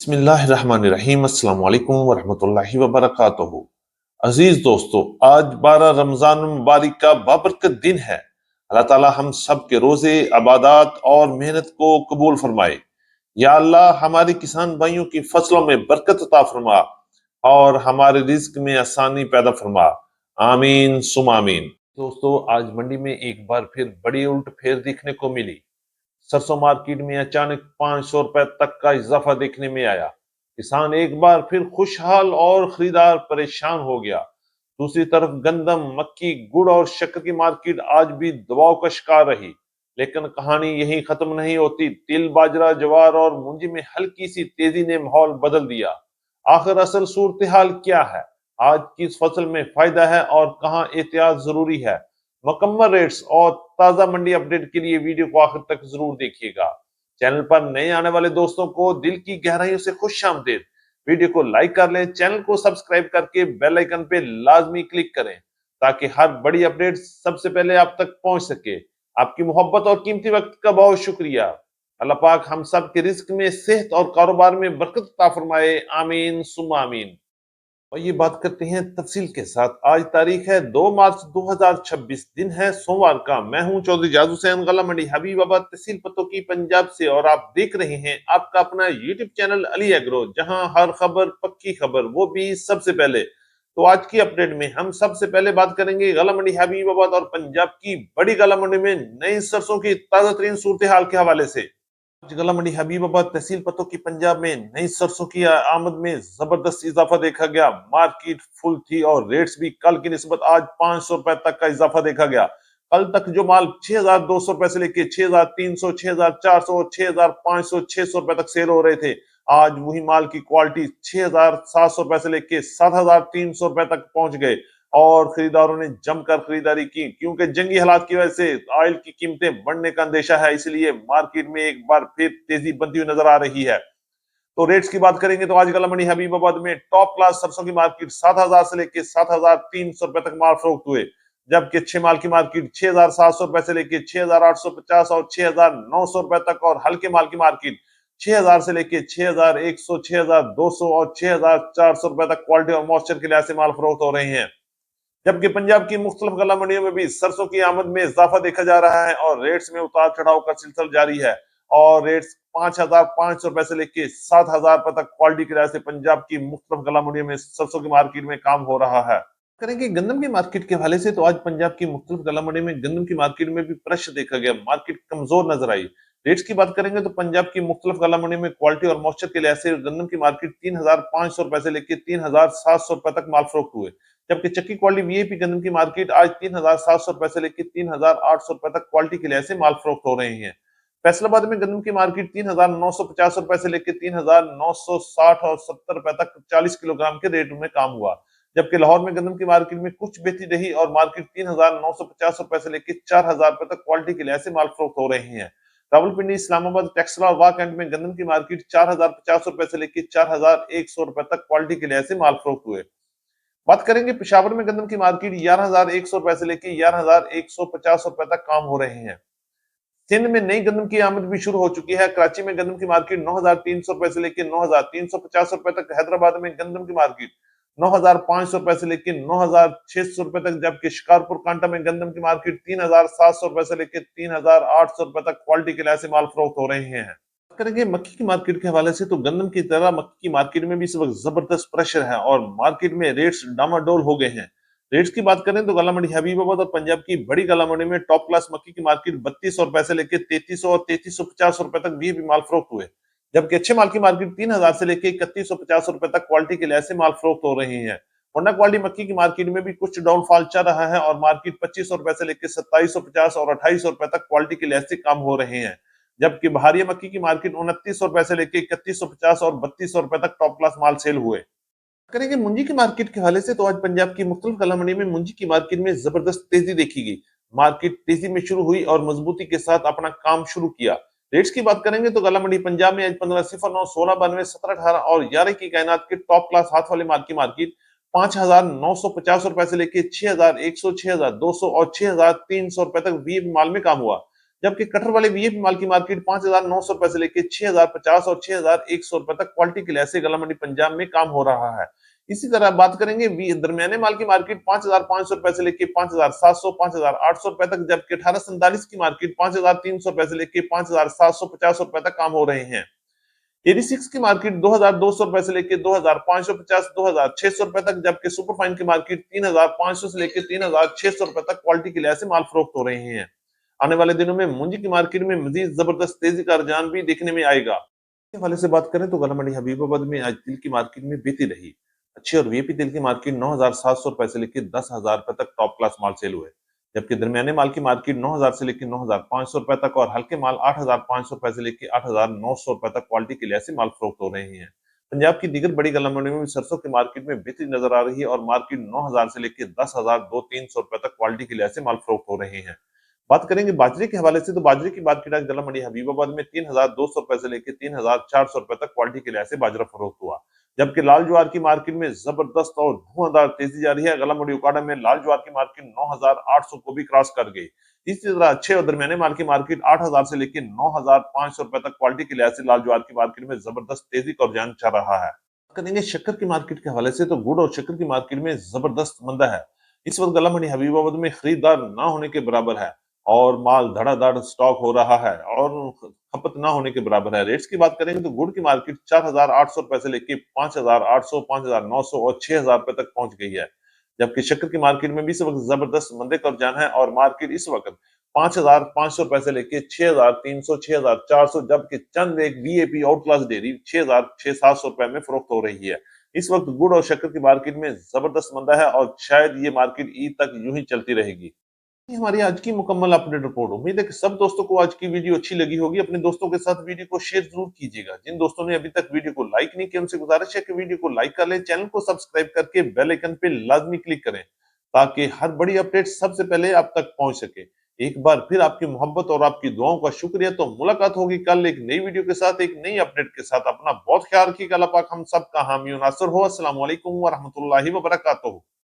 बिस्मिल्लाहिर्रहमानिर्रहीम अस्सलाम वालेकुम वरहमतुल्लाहि वबरकातुहू। अजीज दोस्तों, आज 12 रमजान मुबारक का बाबरकत दिन है। अल्लाह ताला हम सब के रोजे, इबादत और मेहनत को कबूल फरमाए। या अल्लाह हमारे किसान भाइयों की फसलों में बरकत अता फरमा और हमारे रिज्क में आसानी पैदा फरमा। आमीन सुम आमीन। दोस्तों, आज मंडी में एक बार फिर बड़ी उल्ट फेर देखने को मिली। सरसों मार्केट में अचानक 500 रुपए तक का इजाफा देखने में आया। किसान एक बार फिर खुशहाल और खरीदार परेशान हो गया। दूसरी तरफ गंदम, मक्की, गुड़ और शक्कर की मार्केट आज भी दबाव का शिकार रही। लेकिन कहानी यही खत्म नहीं होती। तिल, बाजरा, ज्वार और मूंजी में हल्की सी तेजी ने माहौल बदल दिया। आखिर असल सूरत हाल क्या है? आज किस फसल में फायदा है और कहाँ एहतियात जरूरी है? मुकम्मल रेट्स और ताजा मंडी अपडेट के लिए वीडियो को आखिर तक जरूर देखिएगा। चैनल पर नए आने वाले दोस्तों को दिल की गहराइयों से खुश आमदीद। वीडियो को लाइक कर लें, चैनल को सब्सक्राइब करके बेल आइकन पे लाजमी क्लिक करें ताकि हर बड़ी अपडेट सबसे पहले आप तक पहुंच सके। आपकी मोहब्बत और कीमती वक्त का बहुत शुक्रिया। अल्लाह पाक हम सब के रिस्क में, सेहत और कारोबार में बरकत अता फरमाए। आमीन सुम्मा आमीन। और ये बात करते हैं तफसील के साथ। आज तारीख है 2 मार्च 2026, दिन है सोमवार का। मैं हूं चौधरी जादू हुसैन, गला मंडी हबीबाबाद, तहसील पतोकी, पंजाब से, और आप देख रहे हैं आपका अपना यूट्यूब चैनल अली एग्रो, जहां हर खबर पक्की खबर, वो भी सबसे पहले। तो आज की अपडेट में हम सबसे पहले बात करेंगे गला मंडी हबीबाबाद और पंजाब की बड़ी गला मंडी में नई सरसों की ताजा तरीन सूरत हाल के हवाले से। गला मंडी हबीबाबाद, तहसील पतोकी, पंजाब में नई सरसों की आमद में जबरदस्त इजाफा देखा गया। मार्केट फुल थी और रेट्स भी कल की निस्बत आज 500 रुपए तक का इजाफा देखा गया। कल तक जो माल 6,200 रुपए से लेके 6,300, 6,400, 6,500, 600 रुपए तक सेल हो रहे थे, आज वही माल की क्वालिटी 6,700 रुपए से लेके 7,300 रुपए तक पहुंच गए और खरीदारों ने जमकर खरीदारी की, क्योंकि जंगी हालात की वजह से ऑयल की कीमतें बढ़ने का अंदेशा है। इसलिए मार्केट में एक बार फिर तेजी बनती हुई नजर आ रही है। तो रेट्स की बात करेंगे तो आज गला मंडी हबीबाबाद में टॉप क्लास सरसों की मार्केट 7,000 से लेके 7,300 रुपए तक माल फरोख्त हुए, जबकि अच्छे माल की मार्केट 6,700 रुपए से लेके 6,850 और 6,900 रुपए तक, और हल्के माल की मार्केट 6,000 से लेके 6,100, 6,200 और 6,400 रुपए तक क्वालिटी और मॉइस्चर के लिहाज से माल फरोख्त हो रहे हैं। जबकि पंजाब की मुख्तलिफ गला मंडियों में भी सरसों की आमद में इजाफा देखा जा रहा है और रेट्स में उतार चढ़ाव का सिलसिला जारी है। और रेट्स 5,500 रुपए से लेके 7,000 रुपए तक क्वालिटी की राय से पंजाब की मुख्तलिफ गला मंडियों में सरसों की मार्केट में काम हो रहा है। करेंगे गंदम की मार्केट के हवाले से, तो आज पंजाब की मुख्तलिफ गला मंडी में गंदम की मार्केट में भी प्रेशर देखा गया। मार्केट कमजोर नजर आई। रेट्स की बात करेंगे तो पंजाब की मुख्तलिफ गला मंडी में क्वालिटी और मॉइस्चर के लिहाज से गंदम की मार्केट 3,500 रुपए से लेकर 3,700 रुपए तक माल फरोख्त हुए, जबकि चक्की क्वालिटी वीआईपी गंदम की मार्केट आज 3,700 रुपए से लेकर 3,800 रुपए तक क्वालिटी के लिहाज से माल फरोख्त हो रहे हैं। फैसलाबाद में गंदम की मार्केट 3,950 रुपए से लेकर 3,960 और 70 रुपए तक 40 किलोग्राम के रेट में काम हुआ, जबकि लाहौर में गंदम की मार्केट में कुछ बेहतरी रही और मार्केट 3,950 रुपए से लेकर 4,000 रुपए तक क्वालिटी के लिहाज से माल फरोख्त हो रहे हैं। रावलपिंडी, इस्लामाबाद, टेक्सला और वाकंड में गंदम की मार्केट 4,050 रुपए से लेकर 4,100 रुपए तक क्वालिटी के लिहाज से माल फरोख्त हुए। बात करेंगे पेशावर में गंदम की मार्केट 11,100 रुपए से लेकर 11,150 रुपए तक काम हो रहे हैं। सिंध में नई गंदम की आमद भी शुरू हो चुकी है। कराची में गंदम की मार्केट 9,300 रुपए से लेकर 9,350 रुपए तक, हैदराबाद में गंदम की मार्केट 9,500 रुपए से लेकर 9,600 रुपए तक, जबकि शिकारपुर कांटा में गंदम की मार्केट 3,700 रुपए से लेकर 3,800 रुपए तक क्वालिटी के लिहाज से माल फरोख्त हो रहे हैं। करेंगे मक्की की मार्केट के हवाले से, तो गंदम की तरह मक्की की मार्केट में भी इस वक्त जबरदस्त प्रेशर है और मार्केट में रेट्स डामाडोल हो गए हैं। रेट्स की बात करें तो गला मंडी हबीबाबाद और पंजाब की बड़ी गला मंडी में टॉप क्लास मक्की की मार्केट 3,200 रुपए से लेकर 3,300 और 3,350 रुपए तक भी माल फरोख्त हुए, जबकि अच्छे माल की मार्केट 3,000 से लेकर 3,150 रुपए तक क्वालिटी के लिहाज से माल फरोख्त हो रही है। होंडा क्वालिटी मक्की की मार्केट में भी कुछ डाउनफॉल चल रहा है और मार्केट 2,500 रुपए से लेकर 2,750 और 2,800 रुपए तक क्वालिटी के लिहाज से काम हो रहे हैं, जबकि बहारिया मक्की की मार्केट 2,900 रुपए से लेकर 3,150 और 3,200 रुपए तक टॉप क्लास माल सेल हुए। करेंगे मुंजी की मार्केट के हवाले से, तो आज पंजाब की मुख्तलिफ गला मंडी में मुंजी की मार्केट में जबरदस्त तेजी देखी गई। मार्केट तेजी में शुरू हुई और मजबूती के साथ अपना काम शुरू किया। रेट्स की बात करेंगे तो गला मंडी पंजाब में आज 15,09, 16,92, 17,18 और 11 की कायनात के टॉप क्लास हाथ वाले माल की मार्केट 5,950 रुपए से लेकर 6,100, 6,200 और 6,300 रुपए तक वी माल में काम हुआ, जबकि कटहर वाले वीआईपी माल की मार्केट 5,900 रुपए से लेके 6,050 और 6,100 रुपए तक क्वालिटी के लिहाज से गला मंडी पंजाब में काम हो रहा है। इसी तरह बात करेंगे दरमियाने माल की मार्केट 5,500 रुपए से लेके 5,700, 5,800 रुपए तक, जबकि 1847 की मार्केट 5,300 रुपए से लेके 5,750 रुपए तक काम हो रहे हैं। 86 की मार्केट 2,200 रुपए से लेके 2,550, 2,600 रुपए तक, जबकि सुपरफाइन की मार्केट 3,500 से लेके 3,600 रुपए तक क्वालिटी के लिहाज से माल फरोख्त हो रहे हैं। आने वाले दिनों में मुंजी की मार्केट में मजीद जबरदस्त तेजी का रुझान भी देखने में आएगा। के हवाले से बात करें तो गला मंडी हबीबाबाद में आज तिल की मार्केट में बेहती रही। अच्छी और वीआईपी तिल की मार्केट 9,700 रुपए से लेकर 10,000 रुपए तक टॉप क्लास माल सेल हुए, जबकि दरमियाने माल की मार्केट 9,000 से लेकर 9,500 रुपए तक और हल्के माल 8,500 रुपए से लेकर 8,900 रुपए तक क्वालिटी के लिहाज से माल फरोख्त हो रहे हैं। पंजाब की दीगर बड़ी गला मंडियों में भी सरसों की मार्केट में बेहतरी नजर आ रही है और मार्केट 9,000 से लेकर 10,200-300 रुपए तक क्वालिटी के लिहाज से माल फरोख्त हो रहे हैं। बात करेंगे बाजरे के हवाले से तो बाजरे की मार्केट आज गला मंडी हबीबाबाद में 3,200 रुपए से लेकर 3,400 रुपए तक क्वालिटी के लिहाज से बाजरा फरोख्त हुआ, जबकि लाल ज्वार की मार्केट में जबरदस्त और धुआंधार तेजी जारी है। गला मंडी उकाड़ा में लाल ज्वार की मार्केट 9,800 को भी क्रॉस कर गई। इसी तरह अच्छे और दरमियाने माल की मार्केट 8,000 से लेकर 9,500 रुपए तक क्वालिटी के लिहाज से लाल ज्वार की मार्केट में जबरदस्त तेजी का रुझान चल रहा है। करेंगे शक्कर की मार्केट के हवाले से तो गुड़ और शक्कर की मार्केट में जबरदस्त मंदा है। इस वक्त गला मंडी हबीबाबाद में खरीदार ना होने के बराबर है और माल धड़ाधड़ स्टॉक हो रहा है और खपत ना होने के बराबर है। रेट्स की बात करेंगे तो गुड़ की मार्केट 4,800 रुपए से लेके 5,800, 5,900 और 6,000 रुपए तक पहुंच गई है, जबकि शक्कर की मार्केट में भी इस वक्त जबरदस्त मंदे का रुझान है और मार्केट इस वक्त 5,500 रुपए से लेके 6,300, 6,400, जबकि चंद एक वीएपी आउट क्लास डेयरी 6,700 रुपए में फरोख्त हो रही है। इस वक्त गुड़ और शक्कर की मार्केट में जबरदस्त मंदा है और शायद ये मार्केट ईद तक यूं ही चलती रहेगी। ये हमारी आज की मुकम्मल अपडेट रिपोर्ट। उम्मीद है कि सब दोस्तों को आज की वीडियो अच्छी लगी होगी। अपने दोस्तों के साथ वीडियो को शेयर जरूर कीजिएगा। जिन दोस्तों ने अभी तक वीडियो को लाइक नहीं किया उनसे गुजारिश है कि वीडियो को लाइक कर लें, चैनल को सब्सक्राइब करके बेल आइकन पे लाजमी क्लिक करें ताकि हर बड़ी अपडेट सबसे पहले आप तक पहुंच सके। एक बार फिर आपकी मोहब्बत और आपकी दुआओं का शुक्रिया। तो मुलाकात होगी कल एक नई वीडियो के साथ, एक नई अपडेट के साथ। अपना बहुत ख्याल रखिएगा। अल्लाह पाक हम सब का हामी और नासर हो। अस्सलाम वालेकुम व रहमतुल्लाहि व बरकातहू।